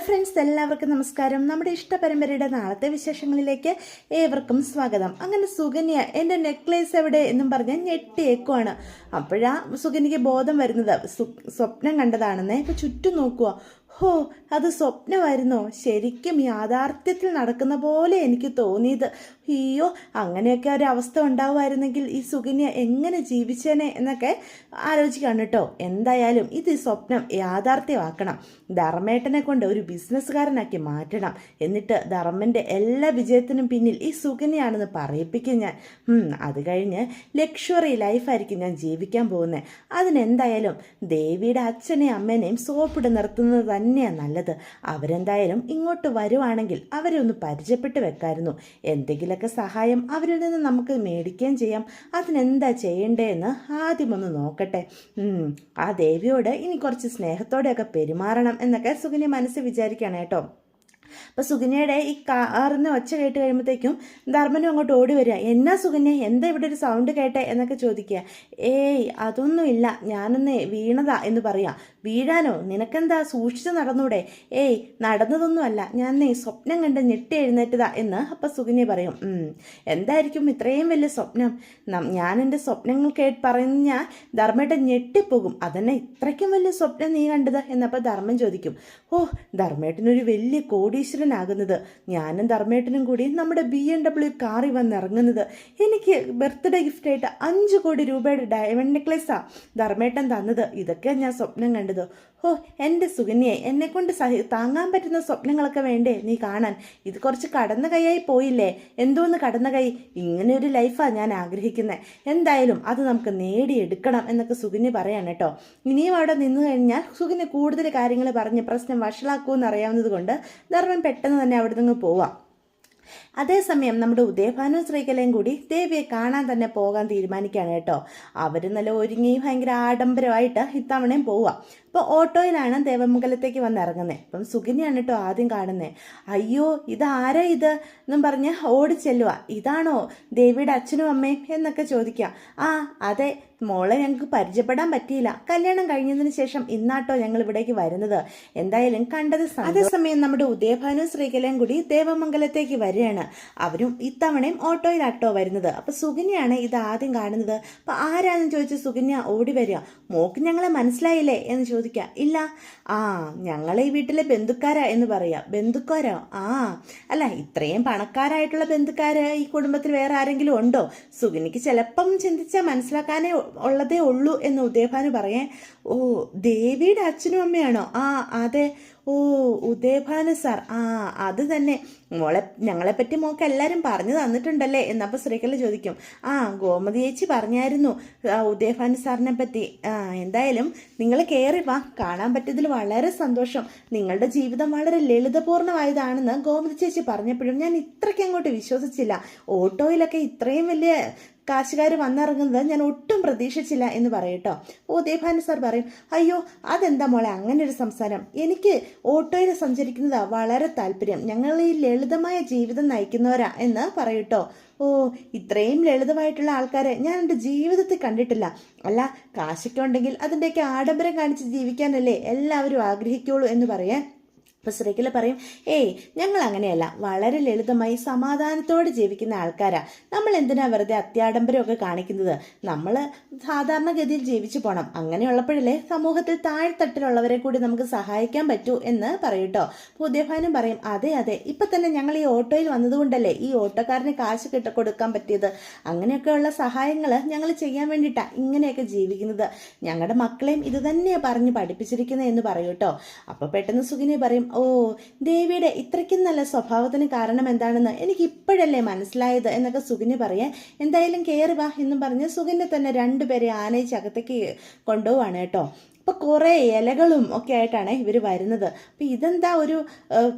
Friends, എല്ലാവർക്കും നമസ്കാരം. നമ്മുടെ ഇഷ്ടപരമ്പരയുടെ നാളത്തെ വിശേഷങ്ങളിലേക്ക് ഏവർക്കും സ്വാഗതം. അങ്ങനെ സുകന്യ എൻ്റെ നെക്ലേസ് എവിടെ എന്നും പറഞ്ഞ് ഞെട്ടിയേക്കുവാണ്. അപ്പോഴാ സുകന്യക്ക് ബോധം വരുന്നത് സ്വപ്നം കണ്ടതാണെന്നേ. ഇപ്പൊ ചുറ്റും നോക്കുക. ഹോ, അത് സ്വപ്നമായിരുന്നോ? ശരിക്കും യാഥാർത്ഥ്യത്തിൽ നടക്കുന്ന പോലെ എനിക്ക് തോന്നിയത്. അയ്യോ, അങ്ങനെയൊക്കെ ഒരു അവസ്ഥ ഉണ്ടാവുമായിരുന്നെങ്കിൽ ഈ സുകന്യ എങ്ങനെ ജീവിച്ചേനെ എന്നൊക്കെ ആലോചിക്കാണ് കേട്ടോ. എന്തായാലും ഇത് സ്വപ്നം യാഥാർത്ഥ്യമാക്കണം. ധർമ്മേട്ടനെ കൊണ്ട് ഒരു ബിസിനസ്സുകാരനാക്കി മാറ്റണം. എന്നിട്ട് ധർമ്മൻ്റെ എല്ലാ വിജയത്തിനും പിന്നിൽ ഈ സുകന്യയാണെന്ന് പറയിപ്പിക്കും ഞാൻ. അത് കഴിഞ്ഞ് ലക്ഷറി ലൈഫായിരിക്കും ഞാൻ ജീവിക്കാൻ പോകുന്നത്. അതിനെന്തായാലും ദേവിയുടെ അച്ഛനെയും അമ്മേനെയും സോപ്പിട്ട് നിർത്തുന്നത് തന്നെയാണ് നല്ലത്. അവരെന്തായാലും ഇങ്ങോട്ട് വരുവാണെങ്കിൽ അവരെ ഒന്ന് പരിചയപ്പെട്ട് വെക്കായിരുന്നു. എന്തെങ്കിലുമൊക്കെ സഹായം അവരിൽ നിന്ന് നമുക്ക് മേടിക്കുകയും ചെയ്യാം. അതിനെന്താ ചെയ്യേണ്ടതെന്ന് ആദ്യം ഒന്ന് നോക്കട്ടെ. ആ ദേവിയോട് ഇനി കുറച്ച് സ്നേഹത്തോടെയൊക്കെ പെരുമാറണം എന്നൊക്കെ സുകന്യ മനസ്സിൽ വിചാരിക്കുകയാണ് കേട്ടോ. അപ്പോൾ സുകന്യയുടെ ഈ കാറിന്ന് ഒച്ച കേട്ട് കഴിയുമ്പോഴത്തേക്കും ധർമ്മനും അങ്ങോട്ട് ഓടി വരിക. എന്നാ സുകന്യ, എന്താ ഇവിടെ ഒരു സൗണ്ട് കേട്ടെ എന്നൊക്കെ ചോദിക്കുക. ഏയ് അതൊന്നുമില്ല, ഞാനൊന്ന് വീണതാ എന്ന് പറയാം. വീഴാനോ? നിനക്കെന്താ, സൂക്ഷിച്ച് നടന്നൂടെ? ഏയ് നടന്നതൊന്നുമല്ല, ഞാൻ സ്വപ്നം കണ്ട് ഞെട്ടി എഴുന്നേറ്റതാ എന്ന് അപ്പം സുകന്യ പറയും. എന്തായിരിക്കും ഇത്രയും വലിയ സ്വപ്നം? ഞാൻ എൻ്റെ സ്വപ്നങ്ങൾ പറഞ്ഞാൽ ധർമ്മേട്ടൻ ഞെട്ടിപ്പോകും. അതന്നെ ഇത്രയ്ക്കും വലിയ സ്വപ്നം നീ കണ്ടത് എന്നപ്പോൾ ധർമ്മൻ ചോദിക്കും. ഓ, ധർമ്മേട്ടനൊരു വലിയ കോടീശ്വരനാകുന്നത്, ഞാനും ധർമ്മേട്ടനും കൂടി നമ്മുടെ BMW കാറിൽ വന്നിറങ്ങുന്നത്, എനിക്ക് ബർത്ത്ഡേ ഗിഫ്റ്റായിട്ട് 5 കോടി രൂപയുടെ ഡയമണ്ട് നെക്ലേസാ ധർമ്മേട്ടൻ തന്നത്. ഇതൊക്കെയാണ് ഞാൻ സ്വപ്നം കണ്ടത്. ഓ എൻ്റെ സുകന്യെ, എന്നെക്കൊണ്ട് താങ്ങാൻ പറ്റുന്ന സ്വപ്നങ്ങളൊക്കെ വേണ്ടേ നീ കാണാൻ? ഇത് കുറച്ച് കടന്ന കൈയായി പോയില്ലേ? എന്തോന്ന് കടന്ന കൈ? ഇങ്ങനെ ഒരു ലൈഫാണ് ഞാൻ ആഗ്രഹിക്കുന്നത്. എന്തായാലും അത് നമുക്ക് നേടിയെടുക്കണം എന്നൊക്കെ സുകന്യ പറയാണ് കേട്ടോ. ഇനിയും അവിടെ നിന്ന് കഴിഞ്ഞാൽ സുകന്യ കൂടുതൽ കാര്യങ്ങൾ പറഞ്ഞ് പ്രശ്നം വഷളാക്കുമെന്ന് അറിയാവുന്നത് കൊണ്ട് ധർമ്മൻ പെട്ടെന്ന് തന്നെ അവിടെ നിന്ന് പോവാം. അതേസമയം നമ്മുടെ ഉദയഭാനു ശ്രീകലയും കൂടി ദേവിയെ കാണാൻ തന്നെ പോകാൻ തീരുമാനിക്കുകയാണ് കേട്ടോ. അവർ നല്ല ഒരുങ്ങി ഭയങ്കര ആഡംബരമായിട്ട് ഇത്തവണയും പോവുക. അപ്പോൾ ഓട്ടോയിലാണ് ദേവമംഗലത്തേക്ക് വന്നിറങ്ങുന്നത്. അപ്പം സുകന്യാണ് കേട്ടോ ആദ്യം കാണുന്നത്. അയ്യോ, ഇതാരാ ഇത് എന്നും പറഞ്ഞ് ഓടിച്ചെല്ലുക. ഇതാണോ ദേവിയുടെ അച്ഛനും അമ്മയും എന്നൊക്കെ ചോദിക്കുക. ആ അതെ മോളെ, ഞങ്ങൾക്ക് പരിചയപ്പെടാൻ പറ്റിയില്ല. കല്യാണം കഴിഞ്ഞതിന് ശേഷം ഇന്നാട്ടോ ഞങ്ങൾ ഇവിടേക്ക് വരുന്നത്. എന്തായാലും കണ്ടത്. അതേസമയം നമ്മുടെ ഉദയഭാനു ശ്രീകലയും കൂടി ദേവമംഗലത്തേക്ക് വരികയാണ്. അവരും ഇത്തവണയും ഓട്ടോയിലാട്ടോ വരുന്നത്. അപ്പൊ സുകന്യാണ് ഇത് ആദ്യം കാണുന്നത്. അപ്പൊ ആരാന്ന് ചോദിച്ച് സുകന്യ ഓടി വരിക. മോക്ക് ഞങ്ങളെ മനസ്സിലായില്ലേ എന്ന് ചോദിക്കുക. ഇല്ല. ആ, ഞങ്ങളെ ഈ വീട്ടിലെ ബന്ധുക്കാരാ എന്ന് പറയാ. ബന്ധുക്കാരോ? ആ അല്ല, ഇത്രയും പണക്കാരായിട്ടുള്ള ബന്ധുക്കാര് ഈ കുടുംബത്തിൽ വേറെ ആരെങ്കിലും ഉണ്ടോ? സുകന്യക്ക് ചിലപ്പം ചിന്തിച്ചാൽ മനസ്സിലാക്കാനേ ഉള്ളതേ ഉള്ളൂ എന്ന് ഉദയഭാനു പറയേ. ഓ, ദേവിയുടെ അച്ഛനും അമ്മയാണോ? ആ അതെ. ഓ, ഉദയഭാനു സാർ, ആ അത് തന്നെ. മോളെ, ഞങ്ങളെപ്പറ്റി മോക്ക് എല്ലാവരും പറഞ്ഞു തന്നിട്ടുണ്ടല്ലേ എന്നപ്പോൾ ശ്രീകല ചോദിക്കും. ആ, ഗോമതി ചേച്ചി പറഞ്ഞായിരുന്നു ഉദയഭാനു സാറിനെ പറ്റി. എന്തായാലും നിങ്ങൾ കയറി വാ, കാണാൻ പറ്റിയതിൽ വളരെ സന്തോഷം. നിങ്ങളുടെ ജീവിതം വളരെ ലളിതപൂർണ്ണമായതാണെന്ന് ഗോമതി ചേച്ചി പറഞ്ഞപ്പോഴും ഞാൻ ഇത്രയ്ക്ക് അങ്ങോട്ട് വിശ്വസിച്ചില്ല. ഓട്ടോയിലൊക്കെ ഇത്രയും വലിയ കാശുകാർ വന്നിറങ്ങുന്നത് ഞാൻ ഒട്ടും പ്രതീക്ഷിച്ചില്ല എന്ന് പറയട്ടോ. ഉദയഭാനു സാർ പറയും. അയ്യോ, അതെന്താ മോളെ അങ്ങനെ ഒരു സംസാരം? എനിക്ക് ഓട്ടോയിൽ സഞ്ചരിക്കുന്നതാ വളരെ താല്പര്യം. ഞങ്ങൾ ഈ ലളിതമായ ജീവിതം നയിക്കുന്നവരാ എന്ന് പറയട്ടോ. ഓ, ഇത്രയും ലളിതമായിട്ടുള്ള ആൾക്കാരെ ഞാൻ എൻ്റെ ജീവിതത്തിൽ കണ്ടിട്ടില്ല. അല്ല, കാശൊക്കെ ഉണ്ടെങ്കിൽ അതിൻ്റെയൊക്കെ ആഡംബരം കാണിച്ച് ജീവിക്കാനല്ലേ എല്ലാവരും ആഗ്രഹിക്കുള്ളൂ എന്ന് പറയാൻ. അപ്പോൾ ശ്രീകല പറയും. ഏയ്, ഞങ്ങൾ അങ്ങനെയല്ല, വളരെ ലളിതമായി സമാധാനത്തോടെ ജീവിക്കുന്ന ആൾക്കാരാ. നമ്മൾ എന്തിനാ വെറുതെ അത്യാഡംബരമൊക്കെ കാണിക്കുന്നത്? നമ്മൾ സാധാരണഗതിയിൽ ജീവിച്ചു പോകണം. അങ്ങനെയുള്ളപ്പോഴല്ലേ സമൂഹത്തിൽ താഴ്ത്തട്ടിലുള്ളവരെ കൂടി നമുക്ക് സഹായിക്കാൻ പറ്റൂ എന്ന് പറയൂട്ടോ. ഉദയഭാനും പറയും. അതെ അതെ, ഇപ്പം തന്നെ ഞങ്ങൾ ഈ ഓട്ടോയിൽ വന്നതുകൊണ്ടല്ലേ ഈ ഓട്ടോക്കാരന് കാശ് കൊടുക്കാൻ പറ്റിയത്. അങ്ങനെയൊക്കെയുള്ള സഹായങ്ങൾ ഞങ്ങൾ ചെയ്യാൻ വേണ്ടിയിട്ടാണ് ഇങ്ങനെയൊക്കെ ജീവിക്കുന്നത്. ഞങ്ങളുടെ മക്കളെയും ഇത് തന്നെയാണ് പറഞ്ഞ് പഠിപ്പിച്ചിരിക്കുന്നത് എന്ന് പറയൂട്ടോ. അപ്പോൾ പെട്ടെന്ന് സുകന്യ പറയും. ഓ, ദേവിയുടെ ഇത്രയ്ക്കും നല്ല സ്വഭാവത്തിന് കാരണം എന്താണെന്ന് എനിക്ക് ഇപ്പോഴല്ലേ മനസ്സിലായത് എന്നൊക്കെ സുകന്യ പറയാൻ. എന്തായാലും കയറി വാ എന്നും പറഞ്ഞ് സുകന്യ തന്നെ 2 പേരെ ആനയിച്ചകത്തേക്ക് കൊണ്ടുപോവാണ് കേട്ടോ. അപ്പോൾ കുറേ ഇലകളും ഒക്കെ ആയിട്ടാണ് ഇവർ വരുന്നത്. അപ്പോൾ ഇതെന്താ ഒരു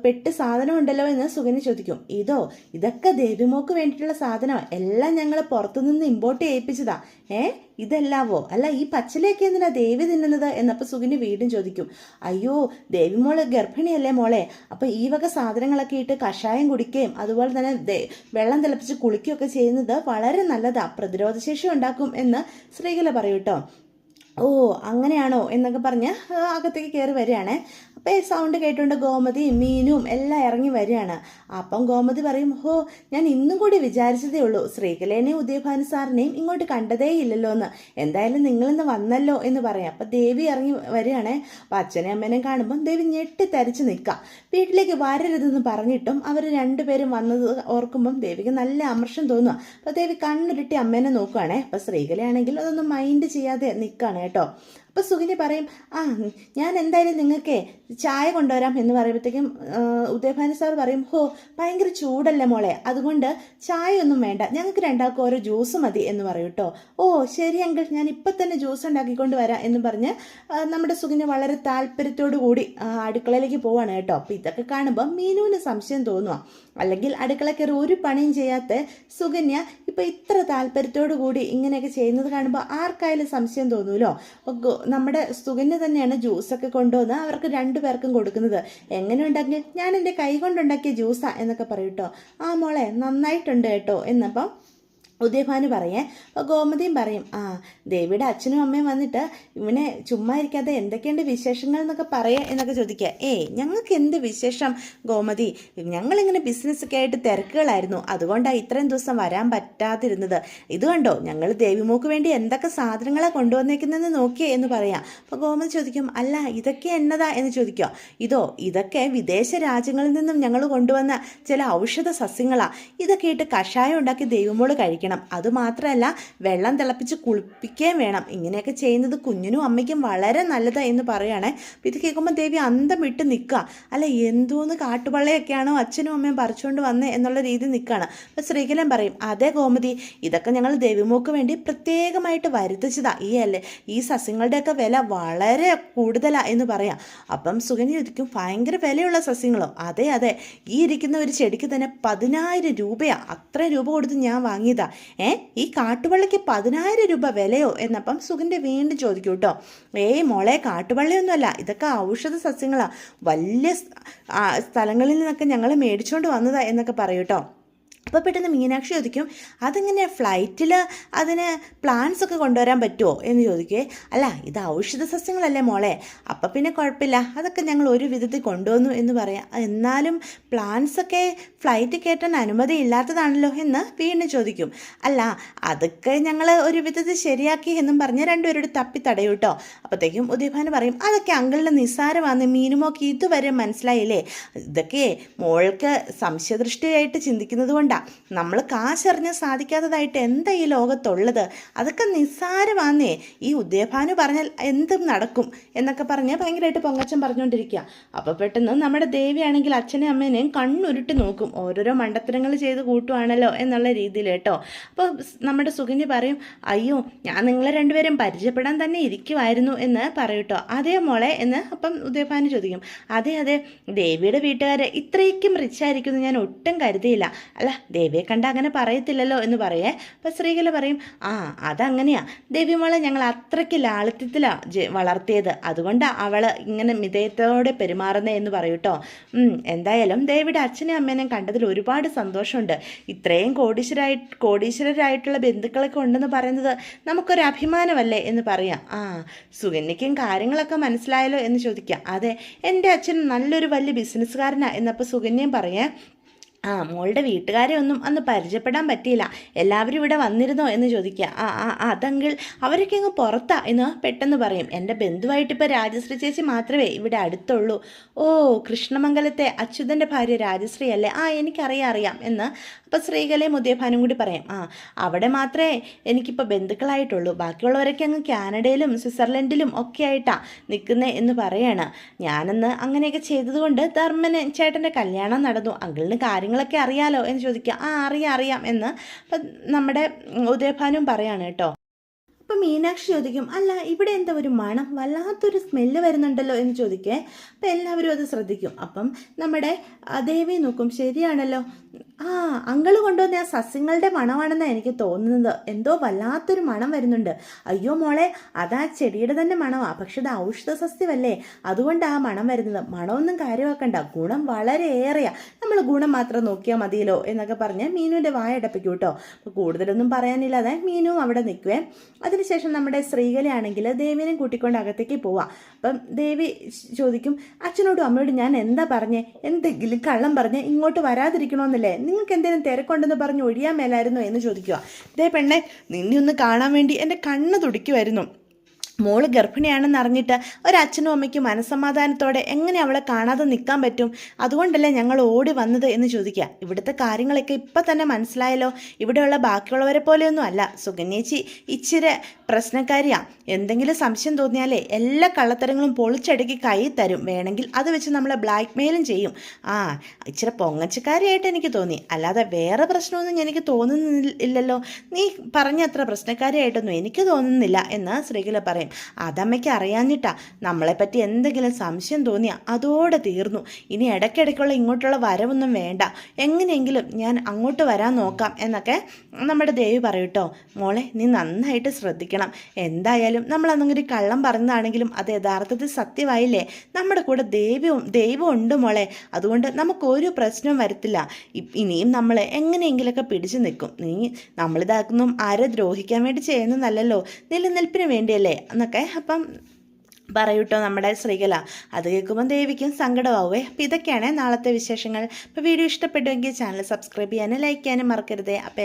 പെട്ട് സാധനം ഉണ്ടല്ലോ എന്ന് സുകന്യ ചോദിക്കും. ഇതൊക്കെ ദേവിമോക്ക് വേണ്ടിയിട്ടുള്ള സാധനം, എല്ലാം ഞങ്ങൾ പുറത്തുനിന്ന് ഇമ്പോർട്ട് ചെയ്യിപ്പിച്ചതാ. ഇതെല്ലാവോ? അല്ല, ഈ പച്ചിലയൊക്കെ എന്തിനാ ദേവി തിന്നുന്നത് എന്നപ്പോൾ സുകന്യ വീണ്ടും ചോദിക്കും. അയ്യോ, ദേവിമോള് ഗർഭിണിയല്ലേ മോളെ, അപ്പോൾ ഈ വക സാധനങ്ങളൊക്കെ ഇട്ട് കഷായം കുടിക്കുകയും അതുപോലെ തന്നെ വെള്ളം തിളപ്പിച്ച് കുളിക്കുകയൊക്കെ ചെയ്യുന്നത് വളരെ നല്ലതാ, പ്രതിരോധശേഷി ഉണ്ടാക്കും എന്ന് ശ്രീകല പറയൂട്ടോ. ഓ അങ്ങനെയാണോ എന്നൊക്കെ പറഞ്ഞ് അകത്തേക്ക് കയറി വരികയാണ്. അപ്പോൾ ഈ സൗണ്ട് കേട്ടുകൊണ്ട് ഗോമതിയും മീനും എല്ലാം ഇറങ്ങി വരികയാണ്. അപ്പം ഗോമതി പറയും, ഹോ ഞാൻ ഇന്നും കൂടി വിചാരിച്ചതേ ഉള്ളൂ ശ്രീകലേനെയും ഉദയഭാനു സാറിനെയും ഇങ്ങോട്ട് കണ്ടതേ ഇല്ലല്ലോ എന്ന്. എന്തായാലും നിങ്ങളിന്ന് വന്നല്ലോ എന്ന് പറയാം. അപ്പം ദേവി ഇറങ്ങി വരികയാണേ. അപ്പം അച്ഛനെയും അമ്മേനെയും കാണുമ്പം ദേവി ഞെട്ടിത്തരിച്ച് നിൽക്കാം. വീട്ടിലേക്ക് വരരുതെന്ന് പറഞ്ഞിട്ടും അവർ രണ്ടുപേരും വന്നത് ഓർക്കുമ്പം ദേവിക്ക് നല്ല അമർഷം തോന്നുക. അപ്പോൾ ദേവി കണ്ണുരുട്ടി അമ്മേനെ നോക്കുകയാണേ. അപ്പം ശ്രീകലയാണെങ്കിൽ അതൊന്നും മൈൻഡ് ചെയ്യാതെ നിൽക്കുകയാണ് കേട്ടോ. അപ്പോൾ സുകന്യ പറയും, ഞാൻ എന്തായാലും നിങ്ങൾക്ക് ചായ കൊണ്ടുവരാം എന്ന് പറയുമ്പോഴത്തേക്കും ഉദയഭാനു സാർ പറയും, ഹോ ഭയങ്കര ചൂടല്ലേ മോളെ, അതുകൊണ്ട് ചായ ഒന്നും വേണ്ട, ഞങ്ങൾക്ക് രണ്ടാൾക്കും ഓരോ ജ്യൂസ് മതി എന്ന് പറയും കേട്ടോ. ഓ ശരി അങ്കിൾ, ഞാൻ ഇപ്പം തന്നെ ജ്യൂസ് ഉണ്ടാക്കിക്കൊണ്ട് വരാം എന്ന് പറഞ്ഞ് നമ്മുടെ സുകന്യ വളരെ താല്പര്യത്തോടു കൂടി അടുക്കളയിലേക്ക് പോവാണ് കേട്ടോ. അപ്പോൾ ഇതൊക്കെ കാണുമ്പോൾ മീനുവിന് സംശയം തോന്നുക. അല്ലെങ്കിൽ അടുക്കള കയറി ഒരു പണിയും ചെയ്യാത്ത സുകന്യ ഇപ്പം ഇത്ര താല്പര്യത്തോടു കൂടി ഇങ്ങനെയൊക്കെ ചെയ്യുന്നത് കാണുമ്പോൾ ആർക്കായാലും സംശയം തോന്നൂലോ. അപ്പോൾ നമ്മുടെ സുകന്യ തന്നെയാണ് ജ്യൂസൊക്കെ കൊണ്ടുവന്ന് അവർക്ക് രണ്ടുപേർക്കും കൊടുക്കുന്നത്. എങ്ങനെ ഉണ്ടാക്കി, ഞാൻ എൻ്റെ കൈ കൊണ്ടുണ്ടാക്കിയ ജ്യൂസാ എന്നൊക്കെ പറയും കേട്ടോ. ആ മോളെ നന്നായിട്ടുണ്ട് കേട്ടോ എന്നപ്പം ഉദയഭാനു പറയേ. അപ്പോൾ ഗോമതിയും പറയും, ദേവിയുടെ അച്ഛനും അമ്മയും വന്നിട്ട് ഇവനെ ചുമ്മാ ഇരിക്കാതെ എന്തൊക്കെയുണ്ട് വിശേഷങ്ങൾ എന്നൊക്കെ പറയാ എന്നൊക്കെ ചോദിക്കുക. ഞങ്ങൾക്ക് എന്ത് വിശേഷം ഗോമതി, ഞങ്ങളിങ്ങനെ ബിസിനസ്സൊക്കെ ആയിട്ട് തിരക്കുകളായിരുന്നു, അതുകൊണ്ടാണ് ഇത്രയും ദിവസം വരാൻ പറ്റാതിരുന്നത്. ഇത് കണ്ടോ ഞങ്ങൾ ദേവിമോക്ക് വേണ്ടി എന്തൊക്കെ സാധനങ്ങളാണ് കൊണ്ടുവന്നേക്കുന്നതെന്ന് നോക്കിയേ എന്ന് പറയാം. അപ്പോൾ ഗോമതി ചോദിക്കും, അല്ല ഇതൊക്കെ എന്നതാ എന്ന് ചോദിക്കുക. ഇതൊക്കെ വിദേശ രാജ്യങ്ങളിൽ നിന്നും ഞങ്ങൾ കൊണ്ടുവന്ന ചില ഔഷധ സസ്യങ്ങളാണ്. ഇതൊക്കെ ഇട്ട് കഷായം ഉണ്ടാക്കി ദേവിമോള് കഴിക്കണം. അതുമാത്രമല്ല വെള്ളം തിളപ്പിച്ച് കുളിപ്പിക്കുകയും വേണം. ഇങ്ങനെയൊക്കെ ചെയ്യുന്നത് കുഞ്ഞിനും അമ്മയ്ക്കും വളരെ നല്ലത് എന്ന് പറയുകയാണെ. അപ്പോൾ ഇത് കേൾക്കുമ്പോൾ ദേവി അന്തം വിട്ട് നിൽക്കുക. അല്ല എന്തോന്ന് കാട്ടുപള്ളയൊക്കെയാണോ അച്ഛനും അമ്മയും പറിച്ചുകൊണ്ട് വന്നേ എന്നുള്ള രീതി നിൽക്കുകയാണ്. അപ്പോൾ ശ്രീകലൻ പറയും, അതെ ഗോമതി, ഇതൊക്കെ ഞങ്ങൾ ദേവിമോക്ക് വേണ്ടി പ്രത്യേകമായിട്ട് വരുത്തിച്ചതാ. ഈ സസ്യങ്ങളുടെയൊക്കെ വില വളരെ കൂടുതലാണ് എന്ന് പറയാം. അപ്പം സുകന്യ ചോദിക്കും, ഭയങ്കര വിലയുള്ള സസ്യങ്ങളോ? അതെ, ഈ ഇരിക്കുന്ന ഒരു ചെടിക്ക് തന്നെ 10,000 രൂപയാണ്. അത്രയും രൂപ കൊടുത്ത് ഞാൻ വാങ്ങിയതാ. ഈ കാട്ടുപള്ളിക്ക് 10,000 രൂപ വിലയോ എന്നപ്പം സുകന്യ വീണ്ടും ചോദിക്കും കേട്ടോ. മോളെ കാട്ടുപള്ളിയൊന്നുമല്ല, ഇതൊക്കെ ഔഷധ സസ്യങ്ങളാണ്, വലിയ സ്ഥലങ്ങളിൽ നിന്നൊക്കെ ഞങ്ങൾ മേടിച്ചുകൊണ്ട് വന്നതാ എന്നൊക്കെ പറയും കേട്ടോ. അപ്പോൾ പെട്ടെന്ന് മീനാക്ഷി ചോദിക്കും, അതെങ്ങനെയാണ് ഫ്ലൈറ്റിൽ അതിന് പ്ലാന്റ്സ് ഒക്കെ കൊണ്ടുവരാൻ പറ്റുമോ എന്ന് ചോദിക്കേ. അല്ല ഇത് ഔഷധ സസ്യങ്ങളല്ലേ മോളെ, അപ്പം പിന്നെ കുഴപ്പമില്ല, അതൊക്കെ ഞങ്ങൾ ഒരു വിധത്തിൽ കൊണ്ടുവന്നു എന്ന് പറയാം. എന്നാലും പ്ലാന്റ്സ് ഒക്കെ ഫ്ലൈറ്റ് കയറ്റാൻ അനുമതി ഇല്ലാത്തതാണല്ലോ എന്ന് വീണ്ടും ചോദിക്കും. അല്ല അതൊക്കെ ഞങ്ങൾ ഒരു വിധത്തിൽ ശരിയാക്കി എന്നും പറഞ്ഞ് രണ്ടുപേരോട് തപ്പി തടയും കേട്ടോ. അപ്പോഴത്തേക്കും ഉദയഭാനു പറയും, അതൊക്കെ അങ്കിളിന് നിസ്സാരമാണെന്ന് മീനുമോക്ക് ഇതുവരെ മനസ്സിലായില്ലേ, ഇതൊക്കെ മോൾക്ക് സംശയദൃഷ്ടിയായിട്ട് ചിന്തിക്കുന്നത് കൊണ്ടാണ്. നമ്മൾ കാശറിഞ്ഞ് സാധിക്കാത്തതായിട്ട് എന്താ ഈ ലോകത്തുള്ളത്, അതൊക്കെ നിസ്സാരമാന്നേ, ഈ ഉദയഭാനു പറഞ്ഞാൽ എന്തും നടക്കും എന്നൊക്കെ പറഞ്ഞ് ഭയങ്കരമായിട്ട് പൊങ്ങച്ചം പറഞ്ഞുകൊണ്ടിരിക്കുക. അപ്പോൾ പെട്ടെന്ന് നമ്മുടെ ദേവിയാണെങ്കിൽ അച്ഛനെയും അമ്മേനെയും കണ്ണുരുട്ടി നോക്കും, ഓരോരോ മണ്ടത്തരങ്ങൾ ചെയ്ത് കൂട്ടുവാണല്ലോ എന്നുള്ള രീതിയിൽ കേട്ടോ. അപ്പോൾ നമ്മുടെ സുകന്യ പറയും, അയ്യോ ഞാൻ നിങ്ങളെ രണ്ടുപേരും പരിചയപ്പെടാൻ തന്നെ ഇരിക്കുമായിരുന്നു എന്ന് പറയൂട്ടോ. അതേ മോളെ എന്ന് അപ്പം ഉദയഭാനു ചോദിക്കും. അതെ ദേവിയുടെ വീട്ടുകാരെ ഇത്രയ്ക്കും റിച്ചായിരിക്കുന്നു ഞാൻ ഒട്ടും കരുതിയില്ല. അല്ല ദേവിയെ കണ്ട അങ്ങനെ പറയത്തില്ലല്ലോ എന്ന് പറയേ. അപ്പം ശ്രീകല പറയും, അതങ്ങനെയാണ് ദേവി മോളെ ഞങ്ങൾ അത്രയ്ക്ക് ലാളിത്യത്തിലാണ് വളർത്തിയത്, അതുകൊണ്ടാണ് അവൾ ഇങ്ങനെ മിതയത്തോടെ പെരുമാറുന്നേ എന്ന് പറയൂട്ടോ. എന്തായാലും ദേവിയുടെ അച്ഛനെയും അമ്മേനെയും കണ്ടതിൽ ഒരുപാട് സന്തോഷമുണ്ട്. ഇത്രയും കോടീശ്വരരായിട്ടുള്ള ബന്ധുക്കളൊക്കെ ഉണ്ടെന്ന് പറയുന്നത് നമുക്കൊരു അഭിമാനമല്ലേ എന്ന് പറയാം. സുകന്യയ്ക്കും കാര്യങ്ങളൊക്കെ മനസ്സിലായല്ലോ എന്ന് ചോദിക്കാം. അതെ എൻ്റെ അച്ഛൻ നല്ലൊരു വലിയ ബിസിനസ്സുകാരനാണ് എന്നപ്പോൾ സുകന്യയും പറയേ. മോളുടെ വീട്ടുകാരെ ഒന്നും അന്ന് പരിചയപ്പെടാൻ പറ്റിയില്ല, എല്ലാവരും ഇവിടെ വന്നിരുന്നോ എന്ന് ചോദിക്കുക. അതങ്കിൾ അവരൊക്കെ അങ്ങ് പുറത്താ എന്ന് പെട്ടെന്ന് പറയും. എൻ്റെ ബന്ധുവായിട്ടിപ്പോൾ രാജശ്രീ ചേച്ചി മാത്രമേ ഇവിടെ അടുത്തുള്ളൂ. കൃഷ്ണമംഗലത്തെ അച്യുതൻ്റെ ഭാര്യ രാജശ്രീ അല്ലേ? എനിക്കറിയാം എന്ന് അപ്പോൾ ശ്രീകലയും ഉദയഭാനും കൂടി പറയാം. അവിടെ മാത്രമേ എനിക്കിപ്പോൾ ബന്ധുക്കളായിട്ടുള്ളൂ, ബാക്കിയുള്ളവരൊക്കെ അങ്ങ് കാനഡയിലും സ്വിറ്റ്സർലൻഡിലും ഒക്കെ ആയിട്ടാണ് നിൽക്കുന്നത് എന്ന് പറയാണ്. ഞാനന്ന് അങ്ങനെയൊക്കെ ചെയ്തതുകൊണ്ട് ധർമ്മന് ചേട്ടൻ്റെ കല്യാണം നടന്നു, അങ്കിളിന് കാര്യങ്ങളൊക്കെ അറിയാലോ എന്ന് ചോദിക്കുക. അറിയാം എന്ന് അപ്പം നമ്മുടെ ഉദയഭാനും പറയാണ് കേട്ടോ. അപ്പം മീനാക്ഷി ചോദിക്കും, അല്ല ഇവിടെ എന്താ ഒരു മണം, വല്ലാത്തൊരു സ്മെല്ല് വരുന്നുണ്ടല്ലോ എന്ന് ചോദിക്കേ. അപ്പം എല്ലാവരും അത് ശ്രദ്ധിക്കും. അപ്പം നമ്മുടെ ദേവി നോക്കും, ശരിയാണല്ലോ, അങ്കിള് കൊണ്ടുവന്ന ആ സസ്യങ്ങളുടെ മണമാണെന്നാണ് എനിക്ക് തോന്നുന്നത്, എന്തോ വല്ലാത്തൊരു മണം വരുന്നുണ്ട്. അയ്യോ മോളെ അതാ ചെടിയുടെ തന്നെ മണമാണ്, പക്ഷെ അത് ഔഷധ സസ്യമല്ലേ, അതുകൊണ്ടാണ് ആ മണം വരുന്നത്, മണമൊന്നും കാര്യമാക്കണ്ട, ഗുണം വളരെ ഏറെയാണ്, നമ്മൾ ഗുണം മാത്രം നോക്കിയാൽ മതിയല്ലോ എന്നൊക്കെ പറഞ്ഞ് മീനുവിൻ്റെ വായ അടപ്പിക്കും കേട്ടോ. അപ്പോൾ കൂടുതലൊന്നും പറയാനില്ലാതെ മീനും അവിടെ നിൽക്കുവേ. അതിന് അതിനുശേഷം നമ്മുടെ ശ്രീകലയാണെങ്കിൽ ദേവിനെ കൂട്ടിക്കൊണ്ട് അകത്തേക്ക് പോവാം. അപ്പം ദേവി ചോദിക്കും, അച്ഛനോടും അമ്മയോടും ഞാൻ എന്താ പറഞ്ഞേ? എന്തെങ്കിലും കള്ളം പറഞ്ഞ് ഇങ്ങോട്ട് വരാതിരിക്കണമെന്നല്ലേ? നിങ്ങൾക്ക് എന്തെങ്കിലും തിരക്കുണ്ടെന്ന് പറഞ്ഞ് ഒഴിയാൻ മേലായിരുന്നോ എന്ന് ചോദിക്കുക. ദേ പെണ്ണെ, നിന്നെ ഒന്ന് കാണാൻ വേണ്ടി എൻ്റെ കണ്ണ് തുടിക്കുമായിരുന്നു. മോള് ഗർഭിണിയാണെന്ന് അറിഞ്ഞിട്ട് ഒരച്ഛനും അമ്മയ്ക്കും മനസ്സമാധാനത്തോടെ എങ്ങനെ അവളെ കാണാതെ നിൽക്കാൻ പറ്റും? അതുകൊണ്ടല്ലേ ഞങ്ങൾ ഓടി വന്നത് എന്ന് ചോദിക്കുക. ഇവിടുത്തെ കാര്യങ്ങളൊക്കെ ഇപ്പം തന്നെ മനസ്സിലായല്ലോ. ഇവിടെയുള്ള ബാക്കിയുള്ളവരെ പോലെയൊന്നും അല്ല. സുകന്യേച്ചി ഇച്ചിരി പ്രശ്നക്കാരിയാണ്. എന്തെങ്കിലും സംശയം തോന്നിയാലേ എല്ലാ കള്ളത്തരങ്ങളും പൊളിച്ചടുക്കി കൈ തരും. വേണമെങ്കിൽ അത് വെച്ച് നമ്മളെ ബ്ലാക്ക് മെയിലും ചെയ്യും. ഇച്ചിരി പൊങ്ങച്ചക്കാരിയായിട്ട് എനിക്ക് തോന്നി, അല്ലാതെ വേറെ പ്രശ്നമൊന്നും എനിക്ക് തോന്നുന്നില്ലല്ലോ. നീ പറഞ്ഞ അത്ര പ്രശ്നക്കാരിയായിട്ടൊന്നും എനിക്ക് തോന്നുന്നില്ല എന്ന് ശ്രീകല പറയും. അതമ്മയ്ക്ക് അറിയാഞ്ഞിട്ടാ. നമ്മളെപ്പറ്റി എന്തെങ്കിലും സംശയം തോന്നിയാ അതോടെ തീർന്നു. ഇനി ഇടയ്ക്കിടയ്ക്കുള്ള ഇങ്ങോട്ടുള്ള വരവൊന്നും വേണ്ട. എങ്ങനെയെങ്കിലും ഞാൻ അങ്ങോട്ട് വരാൻ നോക്കാം എന്നൊക്കെ നമ്മുടെ ദേവി പറയൂട്ടോ. മോളെ, നീ നന്നായിട്ട് ശ്രദ്ധിക്കണം. എന്തായാലും നമ്മൾ അന്നൊരു കള്ളം പറഞ്ഞതാണെങ്കിലും അത് യഥാർത്ഥത്തിൽ സത്യമായില്ലേ? നമ്മുടെ കൂടെ ദൈവം ഉണ്ട് മോളെ. അതുകൊണ്ട് നമുക്കൊരു പ്രശ്നവും വരത്തില്ല. ഇനിയും നമ്മൾ എങ്ങനെയെങ്കിലൊക്കെ പിടിച്ചു നിൽക്കും. നമ്മളിതാക്കൊന്നും ആരെ ദ്രോഹിക്കാൻ വേണ്ടി ചെയ്യുന്നതല്ലല്ലോ, നിലനിൽപ്പിന് വേണ്ടിയല്ലേ എന്നൊക്കെ അപ്പം പറയൂട്ടോ നമ്മുടെ ശ്രീകല. അത് കേൾക്കുമ്പോൾ ദേവിക്കും സങ്കടമാവേ. അപ്പം ഇതൊക്കെയാണ് നാളത്തെ വിശേഷങ്ങൾ. അപ്പോൾ വീഡിയോ ഇഷ്ടപ്പെട്ടുവെങ്കിൽ ചാനൽ സബ്സ്ക്രൈബ് ചെയ്യാനും ലൈക്ക് ചെയ്യാനും മറക്കരുതേ. അപ്പോൾ